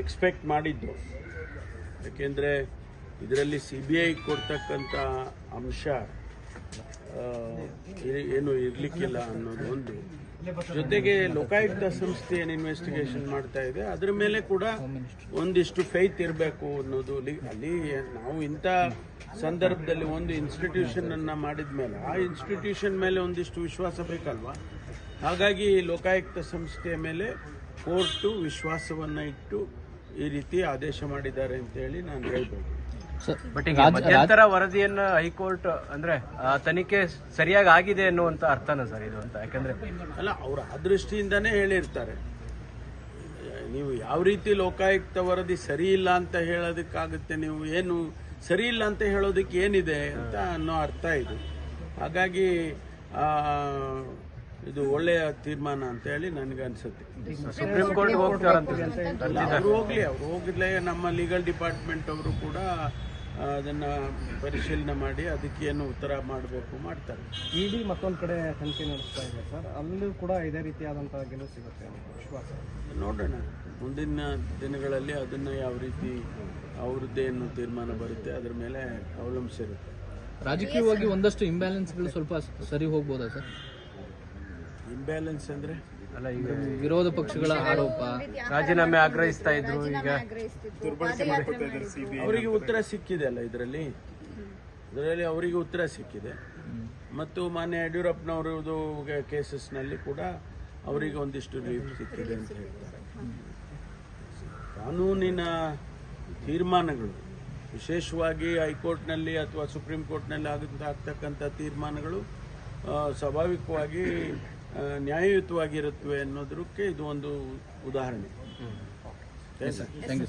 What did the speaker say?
Expect ಮಾಡಿದ್ದು. ಯಾಕೆಂದರೆ ಇದರಲ್ಲಿ CBI ಕೊಡ್ತಕ್ಕಂಥ ಅಂಶ ಏನು ಇರಲಿಕ್ಕಿಲ್ಲ ಅನ್ನೋದು ಒಂದು. ಜೊತೆಗೆ ಲೋಕಾಯುಕ್ತ ಸಂಸ್ಥೆ ಏನು ಇನ್ವೆಸ್ಟಿಗೇಷನ್ ಮಾಡ್ತಾ ಇದೆ ಅದರ ಮೇಲೆ ಕೂಡ ಒಂದಿಷ್ಟು ಫೇತ್ ಇರಬೇಕು ಅನ್ನೋದು. ಅಲ್ಲಿ ನಾವು ಇಂಥ ಸಂದರ್ಭದಲ್ಲಿ ಒಂದು ಇನ್ಸ್ಟಿಟ್ಯೂಷನ್ ಅನ್ನ ಮಾಡಿದ ಮೇಲೆ ಆ ಇನ್ಸ್ಟಿಟ್ಯೂಷನ್ ಮೇಲೆ ಒಂದಿಷ್ಟು ವಿಶ್ವಾಸ ಬೇಕಲ್ವಾ. ಹಾಗಾಗಿ ಲೋಕಾಯುಕ್ತ ಸಂಸ್ಥೆಯ ಮೇಲೆ ಕೋರ್ಟು ವಿಶ್ವಾಸವನ್ನ ಇಟ್ಟು ಈ ರೀತಿ ಆದೇಶ ಮಾಡಿದ್ದಾರೆ ಅಂತ ಹೇಳಿ ನಾನು ಹೇಳ್ಬೋದು. ಬಟ್ ಈಗ ಮಧ್ಯಂತರ ವರದಿಯನ್ನ ಹೈಕೋರ್ಟ್ ಅಂದ್ರೆ ತನಿಖೆ ಸರಿಯಾಗಿ ಆಗಿದೆ ಅನ್ನುವಂತ ಅರ್ಥನ ಸರ್ ಇದು ಅಂತ? ಯಾಕಂದ್ರೆ ಅಲ್ಲ, ಅವರು ಆ ದೃಷ್ಟಿಯಿಂದನೇ ಹೇಳಿರ್ತಾರೆ. ನೀವು ಯಾವ ರೀತಿ ಲೋಕಾಯುಕ್ತ ವರದಿ ಸರಿ ಇಲ್ಲ ಅಂತ ಹೇಳೋದಕ್ಕಾಗುತ್ತೆ? ನೀವು ಏನು ಸರಿ ಇಲ್ಲ ಅಂತ ಹೇಳೋದಕ್ಕೆ ಏನಿದೆ ಅಂತ ಅನ್ನೋ ಅರ್ಥ ಇದು. ಹಾಗಾಗಿ ಇದು ಒಳ್ಳೆಯ ತೀರ್ಮಾನ ಅಂತ ಹೇಳಿ ನನಗೆ ಅನ್ಸುತ್ತೆ. ಸುಪ್ರೀಂ ಕೋರ್ಟ್ ಹೋಗ್ತಾರಂತ ಅವ್ರು ಹೋಗಿರ್ಲೇ ನಮ್ಮ ಲೀಗಲ್ ಡಿಪಾರ್ಟ್ಮೆಂಟ್ ಅವರು ಕೂಡ ಅದನ್ನ ಪರಿಶೀಲನೆ ಮಾಡಿ ಅದಕ್ಕೇನು ಉತ್ತರ ಮಾಡಬೇಕು ಮಾಡ್ತಾರೆ. ಇಡಿ ಮತ್ತೊಂದು ಕಡೆ ತನಿಖೆ ನಡೆಸ್ತಾ ಇದೆ ಸರ್, ಅಲ್ಲೂ ಕೂಡ ಇದೇ ರೀತಿಯಾದಂತಹ ಗೆಲುವು ಸಿಗುತ್ತೆ ವಿಶ್ವಾಸ. ನೋಡೋಣ ಮುಂದಿನ ದಿನಗಳಲ್ಲಿ ಅದನ್ನ ಯಾವ ರೀತಿ ಅವ್ರದ್ದೇನು ತೀರ್ಮಾನ ಬರುತ್ತೆ ಅದರ ಮೇಲೆ ಅವಲಂಬಿಸಿರುತ್ತೆ. ರಾಜಕೀಯವಾಗಿ ಒಂದಷ್ಟು ಇಂಬ್ಯಾಲೆನ್ಸ್ಗಳು ಸ್ವಲ್ಪ ಸರಿ ಹೋಗ್ಬೋದಾ ಸರ್? ಇಂಬ್ಯಾಲೆನ್ಸ್ ಅಂದ್ರೆ ಅಲ್ಲ, ಈಗ ವಿರೋಧ ಪಕ್ಷಗಳ ಆರೋಪ, ರಾಜೀನಾಮೆ ಆಗ್ರಹಿಸ್ತಾ ಇದ್ರು, ಈಗ ಅವರಿಗೆ ಉತ್ತರ ಸಿಕ್ಕಿದೆ ಅಲ್ಲ ಇದರಲ್ಲಿ ಅವರಿಗೆ ಉತ್ತರ ಸಿಕ್ಕಿದೆ. ಮತ್ತು ಮಾನ್ಯ ಯಡಿಯೂರಪ್ಪನವರದು ಕೇಸಸ್ನಲ್ಲಿ ಕೂಡ ಅವರಿಗೆ ಒಂದಿಷ್ಟು ರಿಲೀಫ್ ಸಿಕ್ಕಿದೆ ಅಂತ ಹೇಳ್ತಾರೆ. ಕಾನೂನಿನ ತೀರ್ಮಾನಗಳು, ವಿಶೇಷವಾಗಿ ಹೈಕೋರ್ಟ್ನಲ್ಲಿ ಅಥವಾ ಸುಪ್ರೀಂ ಕೋರ್ಟ್ನಲ್ಲಿ ಆಗ್ತಕ್ಕಂಥ ತೀರ್ಮಾನಗಳು ಸ್ವಾಭಾವಿಕವಾಗಿ ನ್ಯಾಯಯುತವಾಗಿರುತ್ತವೆ ಅನ್ನೋದಕ್ಕೆ ಇದು ಒಂದು ಉದಾಹರಣೆ.